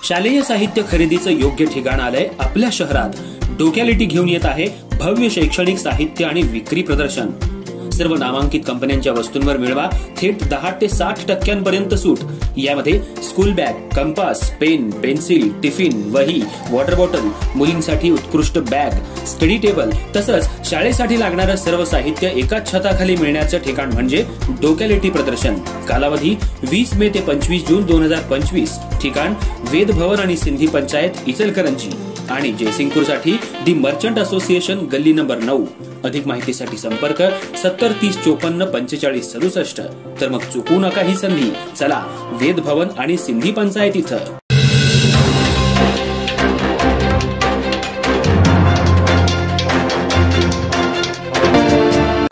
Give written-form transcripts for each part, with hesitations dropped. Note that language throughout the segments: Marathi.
शालेय साहित्य खरेदीचं योग्य ठिकाण आलंय आपल्या शहरात। डोक्यालिटी घेऊन येत आहे भव्य शैक्षणिक साहित्य आणि विक्री प्रदर्शन। सर्व नामांकित कंपन्यांच्या वस्तूंवर मिळवा थेट 10 ते 60% सूट। यामध्ये school bag, compass, pen, pencil, tiffin, वही, वॉटर बॉटल, मुलींसाठी उत्कृष्ट बॅग, स्टडी टेबल तसंच शाळेसाठी लागणारं सर्व साहित्य एकाच छताखाली मिळण्याचं ठिकाण म्हणजे डोक्यालिटी प्रदर्शन। कालावधी 20 मे ते 25 जून 2025। ठिकाण वेद भवन आणि सिंधी पंचायत इचलकरंजी आणि जयसिंगपूरसाठी दी मर्चंट असोसिएशन गल्ली नंबर 9। अधिक माहितीसाठी संपर्क 70 30 54 45 67। तर मग चुकू नका ही संधी। चला वेद भवन आणि सिंधी पंचायत इथं।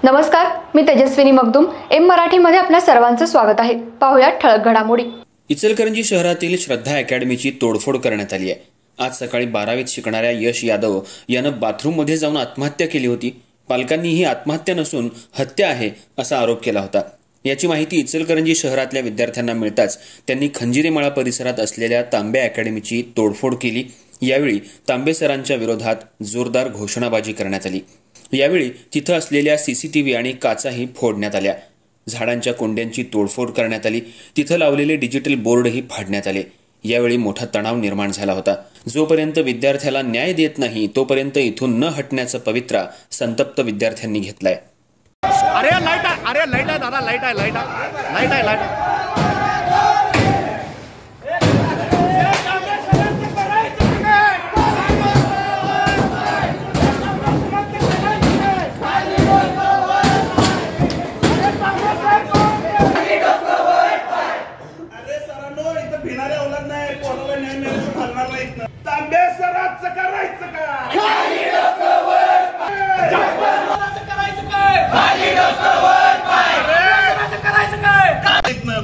नमस्कार, मी तेजस्विनी मगदूम। एम मराठी मध्ये आपल्या सर्वांचं स्वागत आहे। पाहूया ठळक घडामोडी। इचलकरंजी शहरातील श्रद्धा अकॅडमीची तोडफोड करण्यात आली आहे। आज सकाळी 12वीत शिकणाऱ्या यश यादव यानं बाथरूम मध्ये जाऊन आत्महत्या केली होती। पालकांनी ही आत्महत्या नसून हत्या आहे असा आरोप केला होता। याची माहिती इचलकरंजी शहरातल्या विद्यार्थ्यांना मिळताच त्यांनी खंजिरेमाळा परिसरात असलेल्या तांबे अकॅडमीची तोडफोड केली। यावेळी तांबे सरांच्या विरोधात जोरदार घोषणाबाजी करण्यात आली। यावेळी तिथं असलेल्या सीसीटीव्ही आणि काचाही फोडण्यात आल्या। झाडांच्या कोंड्यांची तोडफोड करण्यात आली। तिथं लावलेले डिजिटल बोर्डही फाडण्यात आले। यावेळी मोठा तणाव निर्माण झाला होता। जोपर्यंत विद्यार्थ्याला न्याय देत नाही तोपर्यंत इथून न हटण्याचा पवित्रा संतप्त विद्यार्थ्यांनी घेतलाय। अरे लाईट आहे दादा, लाईट आहे।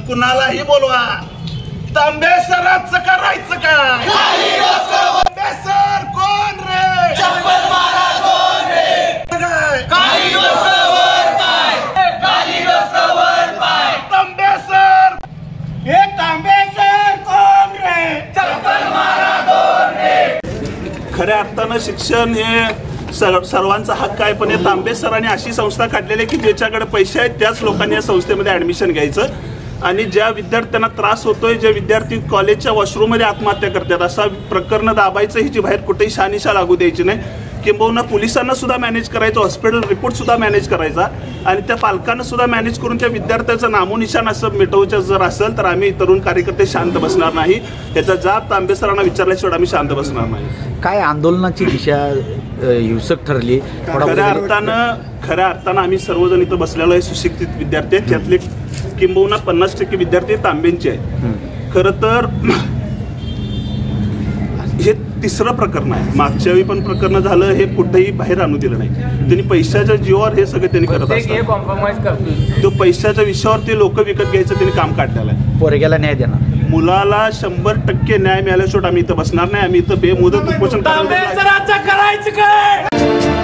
कुणालाही बोलवा, तांबे सरांचं करायचं काय? तांबे सर कोण रे? चप्पल मारा कोण रे? खाली डोक्यावर पाय, खाली डोक्यावर पाय। तांबे सर, हे तांबे सर कोण रे? चप्पल मारा कोण रे? खऱ्या अर्थानं शिक्षण हे सर्वांचा हक्क आहे, पण हे तांबे सरांनी अशी संस्था काढलेली आहे की ज्याच्याकडे पैसे आहेत त्याच लोकांनी या संस्थेमध्ये ऍडमिशन घ्यायचं आणि ज्या विद्यार्थ्यांना त्रास होतोय, जे विद्यार्थी कॉलेजच्या वॉशरूम मध्ये आत्महत्या करतात असा प्रकरण दाबायचं, हिची बाहेर कुठेही शहानिशा लागू द्यायची नाही। किंबहुना पोलिसांना सुद्धा मॅनेज करायचं, हॉस्पिटल रिपोर्ट सुद्धा मॅनेज करायचा आणि त्या पालकांना सुद्धा मॅनेज करून त्या विद्यार्थ्याचं नामोनिशाण असं मिटवायचं जर असेल तर आम्ही तरुण कार्यकर्ते शांत बसणार नाही। याचा जाब तांबे सरांना विचारल्याशिवाय आम्ही शांत बसणार नाही। काय आंदोलनाची दिशा हिंसक ठरली? खऱ्या अर्थानं आम्ही सर्वजण इथं बसलेलो आहे सुशिक्षित विद्यार्थी आहेत, त्यातले किंबहुना 50% विद्यार्थी तांबेंचे आहेत। खरं तर हे तिसरं प्रकरण आहे। मागच्या वेळी पण प्रकरण झालं, हे कुठेही बाहेर आणू दिलं नाही। त्यांनी पैशाच्या जीवावर हे सगळे त्यांनी करत असतात। तो पैशाच्या विषयावर ते लोक विकत घ्यायचं त्यांनी काम काढलेलं आहे। पोरग्याला न्याय देणार, मुलाला 100% न्याय मिळाल्याशिवाय आम्ही इथं बसणार नाही। आम्ही इथं बेमुदत उपोषण करायचं काय?